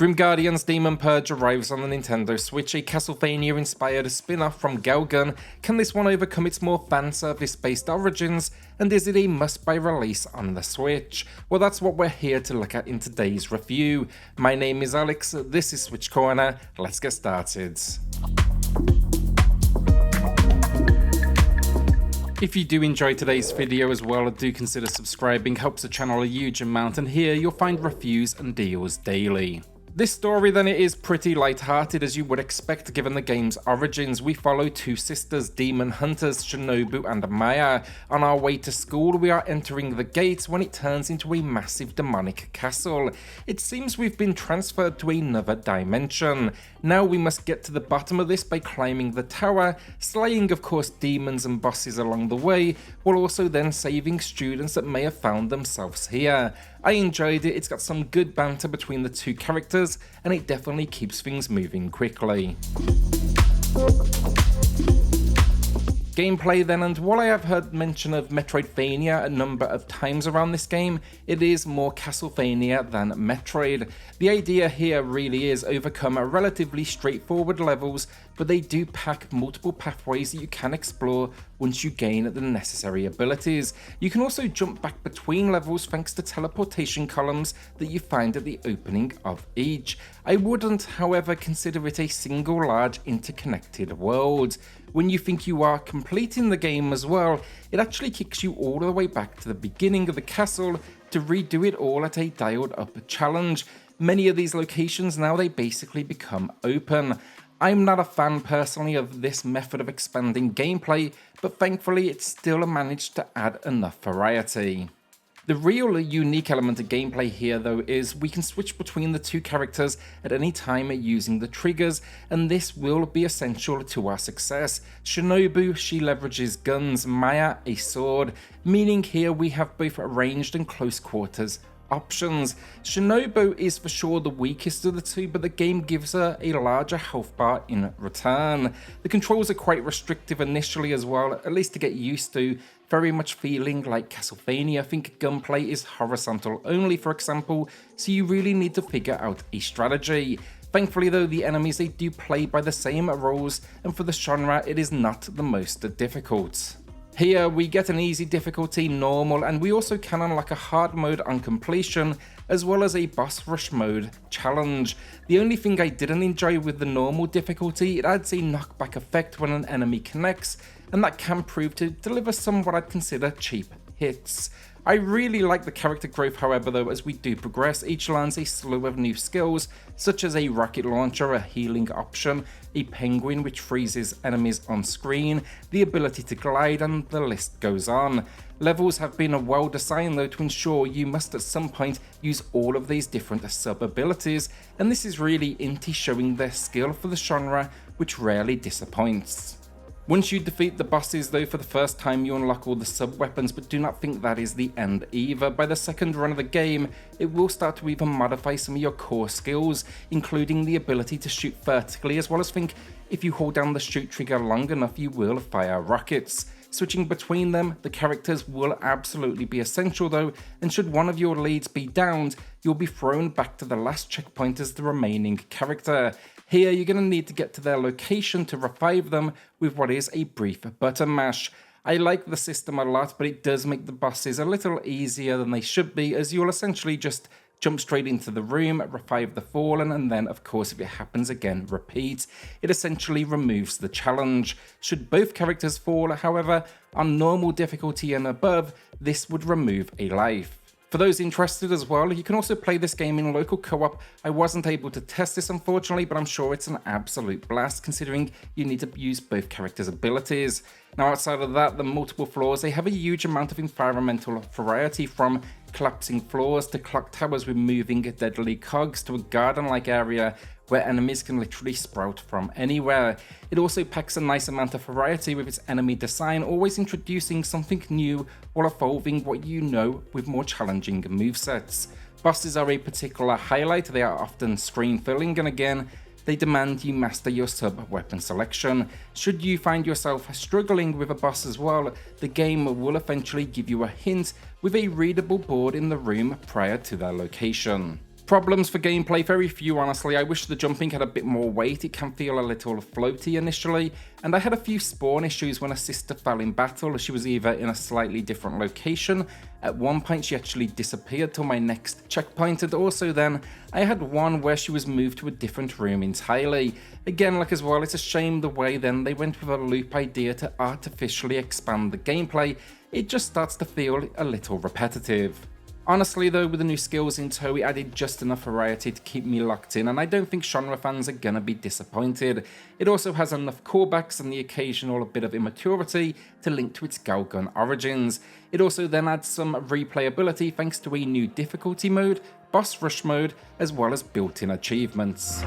Guardians Demon Purge arrives on the Nintendo Switch, a Castlevania-inspired spin-off from Galgun. Can this one overcome its more fan-service-based origins, and is it a must-buy release on the Switch? Well, that's what we're here to look at in today's review. My name is Alex, this is SwitchCorner, let's get started. If you do enjoy today's video as well, do consider subscribing, helps the channel a huge amount, and here you'll find reviews and deals daily. This story then is pretty light-hearted as you would expect given the game's origins. We follow two sisters, demon hunters, Shinobu and Maya. On our way to school, we are entering the gates when it turns into a massive demonic castle. It seems we've been transferred to another dimension. Now we must get to the bottom of this by climbing the tower, slaying of course demons and bosses along the way, while also then saving students that may have found themselves here. I enjoyed it, it's got some good banter between the two characters, and it definitely keeps things moving quickly. Gameplay then, and while I have heard mention of Metroidvania a number of times around this game, it is more Castlevania than Metroid. The idea here really is overcome relatively straightforward levels, but they do pack multiple pathways that you can explore once you gain the necessary abilities. You can also jump back between levels thanks to teleportation columns that you find at the opening of each. I wouldn't, however, consider it a single large interconnected world. When you think you are completing the game as well, it actually kicks you all the way back to the beginning of the castle to redo it all at a dialed up challenge. Many of these locations now they basically become open. I'm not a fan personally of this method of expanding gameplay, but thankfully it still managed to add enough variety. The real unique element of gameplay here though is we can switch between the two characters at any time using the triggers, and this will be essential to our success. Shinobu, she leverages guns, Maya a sword, meaning here we have both ranged and close quarters options. Shinobu is for sure the weakest of the two, but the game gives her a larger health bar in return. The controls are quite restrictive initially as well, at least to get used to, very much feeling like Castlevania. I think gunplay is horizontal only, for example, so you really need to figure out a strategy. Thankfully though, the enemies they do play by the same rules, and for the genre it is not the most difficult. Here we get an easy difficulty, normal, and we also can unlock a hard mode on completion, as well as a boss rush mode challenge. The only thing I didn't enjoy with the normal difficulty, it adds a knockback effect when an enemy connects, and that can prove to deliver some what I'd consider cheap hits. I really like the character growth however though, as we do progress, each learns a slew of new skills, such as a rocket launcher, a healing option, a penguin which freezes enemies on screen, the ability to glide, and the list goes on. Levels have been well designed though to ensure you must at some point use all of these different sub-abilities, and this is really Inti showing their skill for the genre, which rarely disappoints. Once you defeat the bosses though for the first time, you unlock all the sub-weapons, but do not think that is the end either. By the second run of the game, it will start to even modify some of your core skills, including the ability to shoot vertically, as well as think if you hold down the shoot trigger long enough you will fire rockets. Switching between them, the characters will absolutely be essential though, and should one of your leads be downed, you'll be thrown back to the last checkpoint as the remaining character. Here you're going to need to get to their location to revive them with what is a brief button mash. I like the system a lot, but it does make the bosses a little easier than they should be, as you'll essentially just jump straight into the room, revive the fallen, and then of course if it happens again, repeat. It essentially removes the challenge. Should both characters fall, however, on normal difficulty and above, this would remove a life. For those interested as well, you can also play this game in local co-op. I wasn't able to test this unfortunately, but I'm sure it's an absolute blast considering you need to use both characters' abilities. Now outside of that, the multiple floors, they have a huge amount of environmental variety, from collapsing floors to clock towers with moving deadly cogs to a garden-like area where enemies can literally sprout from anywhere. It also packs a nice amount of variety with its enemy design, always introducing something new while evolving what you know with more challenging movesets. Bosses are a particular highlight, they are often screen filling, and again, they demand you master your sub-weapon selection. Should you find yourself struggling with a boss as well, the game will eventually give you a hint with a readable board in the room prior to their location. Problems for gameplay, very few honestly. I wish the jumping had a bit more weight, it can feel a little floaty initially, and I had a few spawn issues when a sister fell in battle. She was either in a slightly different location, at one point she actually disappeared till my next checkpoint, and also then I had one where she was moved to a different room entirely. Again, like as well, it's a shame the way then they went with a loop idea to artificially expand the gameplay. It just starts to feel a little repetitive. Honestly though, with the new skills in tow, it added just enough variety to keep me locked in, and I don't think genre fans are gonna be disappointed. It also has enough callbacks and the occasional bit of immaturity to link to its Galgun origins. It also then adds some replayability thanks to a new difficulty mode, boss rush mode, as well as built-in achievements.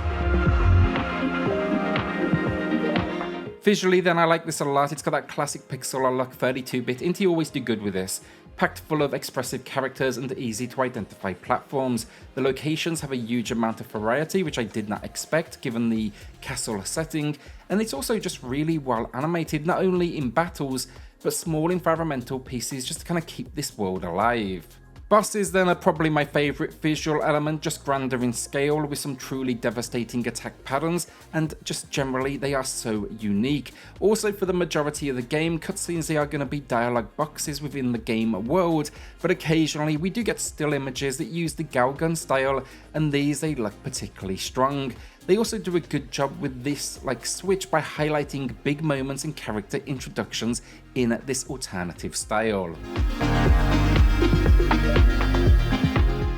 Visually then, I like this a lot. It's got that classic pixel look 32-bit, Inti always do good with this. Packed full of expressive characters and easy to identify platforms. The locations have a huge amount of variety, which I did not expect given the castle setting, and it's also just really well animated, not only in battles, but small environmental pieces just to kind of keep this world alive. Bosses then are probably my favourite visual element, just grander in scale with some truly devastating attack patterns, and just generally they are so unique. Also, for the majority of the game, cutscenes they are going to be dialogue boxes within the game world, but occasionally we do get still images that use the Galgun style, and these they look particularly strong. They also do a good job with this switch by highlighting big moments and character introductions in this alternative style.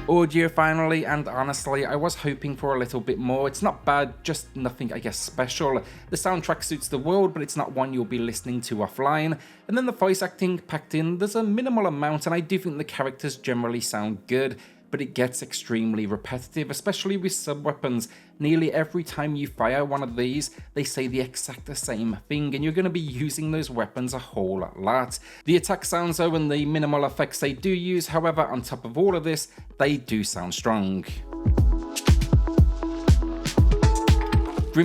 Audio finally, and honestly I was hoping for a little bit more. It's not bad, just nothing I guess special. The soundtrack suits the world, but it's not one you'll be listening to offline. And then the voice acting packed in, there's a minimal amount, and I do think the characters generally sound good, but it gets extremely repetitive, especially with sub-weapons. Nearly every time you fire one of these, they say the exact same thing, and you're going to be using those weapons a whole lot. The attack sounds though and the minimal effects they do use, however, on top of all of this, they do sound strong.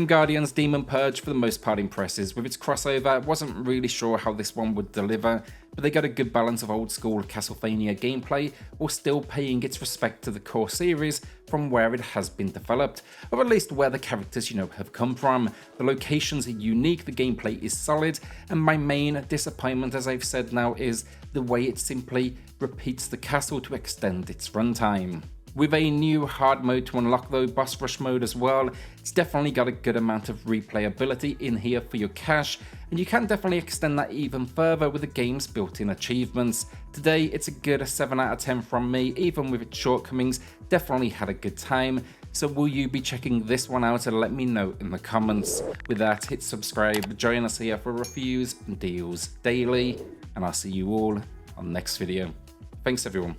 Guardians Demon Purge for the most part impresses. With its crossover, I wasn't really sure how this one would deliver, but they got a good balance of old school Castlevania gameplay while still paying its respect to the core series from where it has been developed, or at least where the characters have come from. The locations are unique, the gameplay is solid, and my main disappointment, as I've said now, is the way it simply repeats the castle to extend its runtime. With a new hard mode to unlock though, boss rush mode as well, it's definitely got a good amount of replayability in here for your cash, and you can definitely extend that even further with the game's built-in achievements. Today it's a good 7 out of 10 from me, even with its shortcomings, definitely had a good time. So will you be checking this one out, and let me know in the comments. With that, hit subscribe, join us here for reviews and deals daily, and I'll see you all on the next video. Thanks everyone.